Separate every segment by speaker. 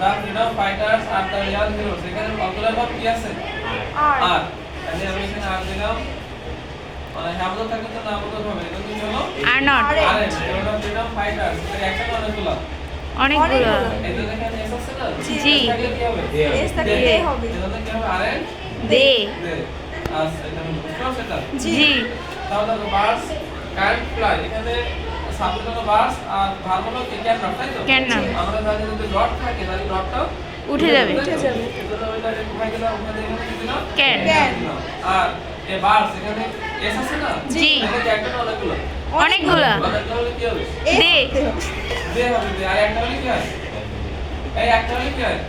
Speaker 1: the freedom fighters are the real heroes এখানে কতগুলো ভাব কি আছে আর তাহলে আমি এখানে আর দিলাম মানে হ্যামজা থাকে তো না বলতে হবে এটা কি হলো
Speaker 2: আর নট
Speaker 1: আর এটা ফ্রিডম ফাইটার্স এটা একটা অনেকগুলো
Speaker 2: অনেকগুলো
Speaker 1: এই যে দেখেন এস আছে না
Speaker 2: জি
Speaker 1: থাকলে কি হবে
Speaker 3: এস থাকলে দে হবে
Speaker 1: এটা কি হবে আর
Speaker 2: দে
Speaker 1: আচ্ছা এটা বুঝছো সেটা
Speaker 2: জি
Speaker 1: তাহলে দেখো বার্ডস ক্যান ফ্লাই এখানে সাবজেক্ট হলো বার্ডস আর ভার্ব হলো কি ক্যান নট তাই তো
Speaker 2: ক্যান নট
Speaker 1: আমরা জানি যদি ডট থাকে তাহলে ডটটা
Speaker 2: উঠে যাবে
Speaker 1: এজন্য ওইটা কোথায় গেল ওখানে এখানে কি দিলাম
Speaker 2: ক্যান
Speaker 1: আর এই বার্ডস এখানে এস আছে না
Speaker 2: জি
Speaker 1: এখানে একটা অনেকগুলো
Speaker 2: অনেকগুলো
Speaker 1: অনেকগুলো হলে কি হবে
Speaker 2: দে
Speaker 1: দে হবে দে আর একটা হলে কি হয় এই একটা হলে কি হয়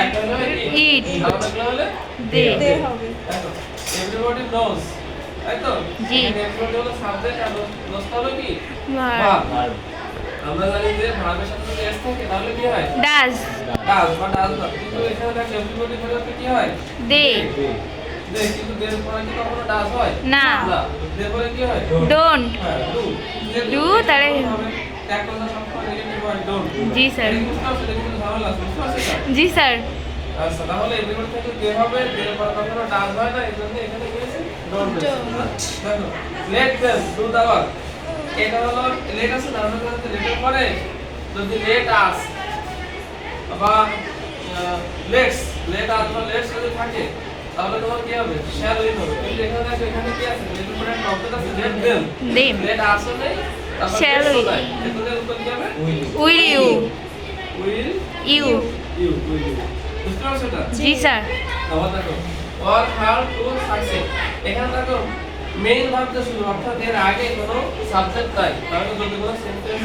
Speaker 1: একটা হলে
Speaker 2: ইট
Speaker 1: আর অনেকগুলো হলে
Speaker 2: দে
Speaker 3: দে হবে
Speaker 1: দেখো এভরিবডি নোজ তাই তো
Speaker 2: জি।
Speaker 1: এভরিবডি হলো সাবজেক্ট আর নোজ হলো কি
Speaker 2: ভার্ব
Speaker 1: ভার্ব আমরা জানি যে ভার্বের সাথে যদি এস থাকে তাহলে কি হয়
Speaker 2: ডাজ
Speaker 1: ডাজ বা ডাজ না কিন্তু এখানে দেখো এভরিবডি হলে কি হয়
Speaker 2: দে
Speaker 1: দে কিন্তু দের পরে কি কখনো ডাজ হয়
Speaker 2: না
Speaker 1: না দের পরে কি হয়
Speaker 2: ডোন্ট
Speaker 1: হ্যাঁ ডু
Speaker 2: Do তাহলে
Speaker 1: ট্যাগ করলে সবসময় নেগেটিভ হয় ডোন্ট
Speaker 2: জি স্যার
Speaker 1: ঝামেলা বুঝতে পারছো
Speaker 2: জি স্যার
Speaker 1: আচ্ছা তাহলে এভরিবডি থেকে দে হবে দের পরে কখনো ডাজ হয় না এজন্য এখানে কি আছে ডোন্ট দেখো let them do the work এটা হলো লেট আছে না আমরা বলতে লেটের পরে যদি লেট আস বা লেটস বা লেটস যদি থাকে তাহলে তোমার কি হবে শ্যাল উইল হবে কিন্তু এখানে দেখো এখানে কি আছে লেটের পরে একটা অবজেক্ট আছে লেট देम
Speaker 2: দেম
Speaker 1: লেট আসো নেই তারপর
Speaker 2: Shall
Speaker 1: shall
Speaker 2: will.
Speaker 1: নাই এখানে উত্তর কি হবে
Speaker 2: will you
Speaker 1: will
Speaker 2: you
Speaker 1: you বুঝতে পারছো এটা
Speaker 2: জি স্যার
Speaker 1: আবার দেখো ওয়ার্ক হার্ড টু সাকসিড এখানে দেখো মেইন ভার্বটা শুরু অর্থাৎ এর আগে কোনো সাবজেক্ট নাই তাহলে যদি কোনো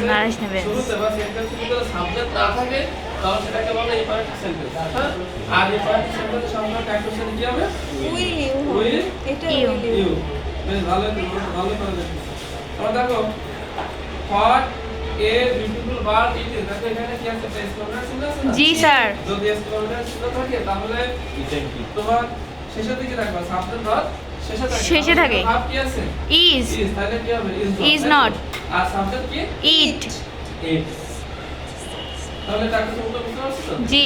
Speaker 2: নাইস
Speaker 1: সেন্টেন্সে
Speaker 2: নেবে
Speaker 1: শুরুতে বা সেন্টেন্সে যদি কোনো সাবজেক্ট না থাকে তাহলে সেটাকে বলে ইম্পারেটিভ সেন্টেন্স হ্যাঁ আর ইম্পারেটিভ সেন্টেন্সে সবসময় ট্যাক্সেশন কি হবে
Speaker 3: উইল ইউ
Speaker 1: উইল
Speaker 3: এটা
Speaker 2: ইউ।
Speaker 3: উইল
Speaker 1: ইউ বেশ ভালো ভালো করে দেখো আবার দেখো what a beautiful bird it is দেখো এখানে কি আছে এক্সক্লেমেশন চিহ্ন আছে না
Speaker 2: জি স্যার
Speaker 1: যদি এক্সক্লেমেশন চিহ্ন থাকে তাহলে তোমার শেষের দিকে রাখবা সাবজেক্ট ডট শেষে থাকে ভাব কি আছে
Speaker 2: ইজ
Speaker 1: ইজ তাহলে কি হবে
Speaker 2: Is not.
Speaker 1: আর সাবজেক্ট কি
Speaker 2: ইট
Speaker 1: ইট তাহলে তাকে তোমরা বুঝতে পারছো তো
Speaker 2: জি